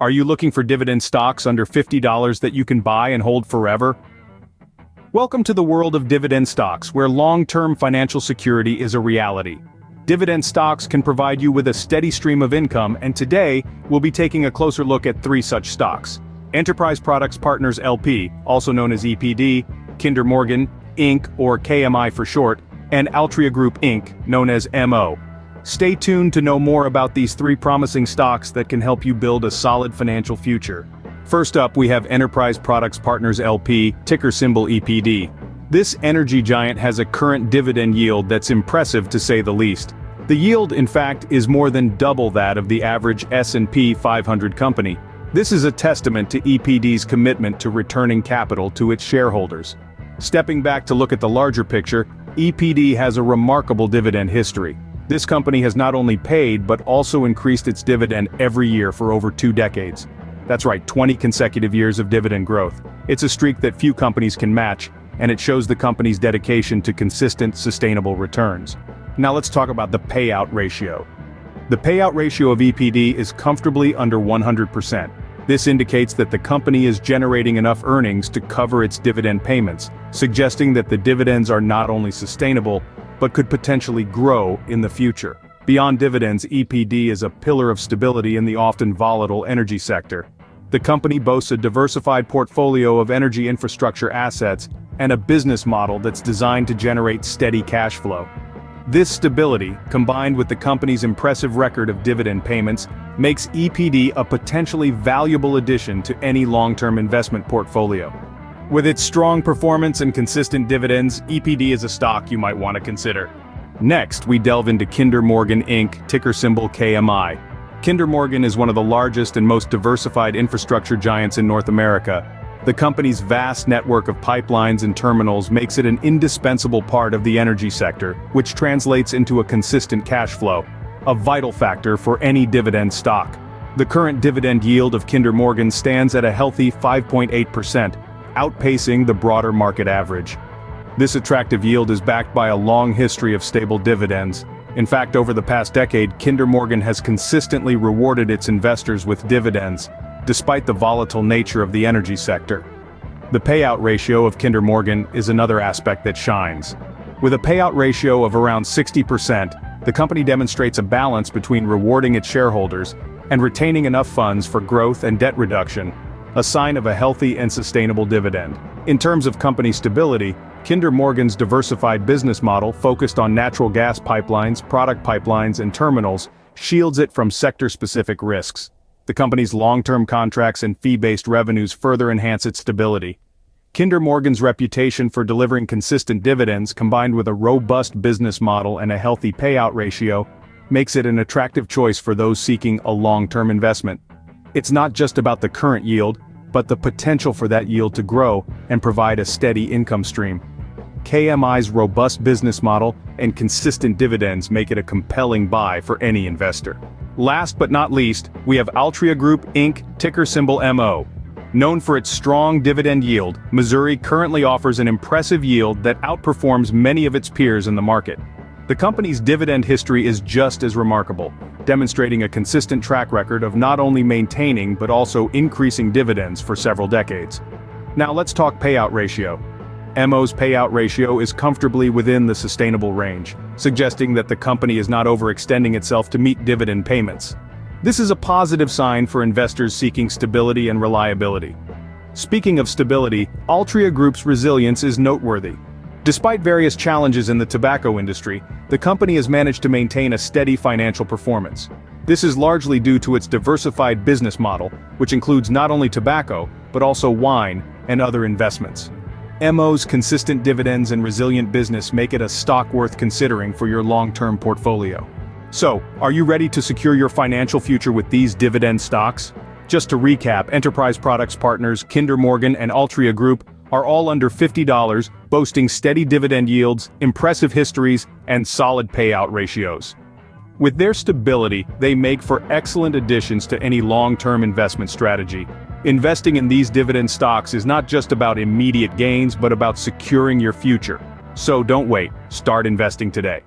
Are you looking for dividend stocks under $50 that you can buy and hold forever? Welcome to the world of dividend stocks, where long-term financial security is a reality. Dividend stocks can provide you with a steady stream of income, and today, we'll be taking a closer look at 3 such stocks. Enterprise Products Partners LP, also known as EPD, Kinder Morgan, Inc., or KMI for short, and Altria Group Inc., known as MO. Stay tuned to know more about these 3 promising stocks that can help you build a solid financial future. First up, we have Enterprise Products Partners LP, ticker symbol EPD. This energy giant has a current dividend yield that's impressive to say the least. The yield, in fact, is more than double that of the average S&P 500 company. This is a testament to EPD's commitment to returning capital to its shareholders. Stepping back to look at the larger picture, EPD has a remarkable dividend history. This company has not only paid but also increased its dividend every year for over 2 decades. That's right, 20 consecutive years of dividend growth. It's a streak that few companies can match, and it shows the company's dedication to consistent, sustainable returns. Now let's talk about the payout ratio. The payout ratio of EPD is comfortably under 100%. This indicates that the company is generating enough earnings to cover its dividend payments, suggesting that the dividends are not only sustainable, but could potentially grow in the future. Beyond dividends, EPD is a pillar of stability in the often volatile energy sector. The company boasts a diversified portfolio of energy infrastructure assets and a business model that's designed to generate steady cash flow. This stability, combined with the company's impressive record of dividend payments, makes EPD a potentially valuable addition to any long-term investment portfolio. With its strong performance and consistent dividends, EPD is a stock you might want to consider. Next, we delve into Kinder Morgan Inc., ticker symbol KMI. Kinder Morgan is one of the largest and most diversified infrastructure giants in North America. The company's vast network of pipelines and terminals makes it an indispensable part of the energy sector, which translates into a consistent cash flow, a vital factor for any dividend stock. The current dividend yield of Kinder Morgan stands at a healthy 5.8%, outpacing the broader market average. This attractive yield is backed by a long history of stable dividends. In fact, over the past decade, Kinder Morgan has consistently rewarded its investors with dividends, despite the volatile nature of the energy sector. The payout ratio of Kinder Morgan is another aspect that shines. With a payout ratio of around 60%, the company demonstrates a balance between rewarding its shareholders and retaining enough funds for growth and debt reduction, a sign of a healthy and sustainable dividend. In terms of company stability, Kinder Morgan's diversified business model focused on natural gas pipelines, product pipelines, and terminals shields it from sector-specific risks. The company's long-term contracts and fee-based revenues further enhance its stability. Kinder Morgan's reputation for delivering consistent dividends, combined with a robust business model and a healthy payout ratio, makes it an attractive choice for those seeking a long-term investment. It's not just about the current yield, but the potential for that yield to grow and provide a steady income stream. KMI's robust business model and consistent dividends make it a compelling buy for any investor. Last but not least, we have Altria Group Inc., ticker symbol MO. Known for its strong dividend yield, Missouri currently offers an impressive yield that outperforms many of its peers in the market. The company's dividend history is just as remarkable, demonstrating a consistent track record of not only maintaining but also increasing dividends for several decades. Now let's talk payout ratio. MO's payout ratio is comfortably within the sustainable range, suggesting that the company is not overextending itself to meet dividend payments. This is a positive sign for investors seeking stability and reliability. Speaking of stability, Altria Group's resilience is noteworthy. Despite various challenges in the tobacco industry, the company has managed to maintain a steady financial performance. This is largely due to its diversified business model, which includes not only tobacco, but also wine and other investments. MO's consistent dividends and resilient business make it a stock worth considering for your long-term portfolio. So, are you ready to secure your financial future with these dividend stocks? Just to recap, Enterprise Products Partners, Kinder Morgan, and Altria Group are all under $50, boasting steady dividend yields, impressive histories, and solid payout ratios. With their stability, they make for excellent additions to any long-term investment strategy. Investing in these dividend stocks is not just about immediate gains, but about securing your future. So don't wait, start investing today.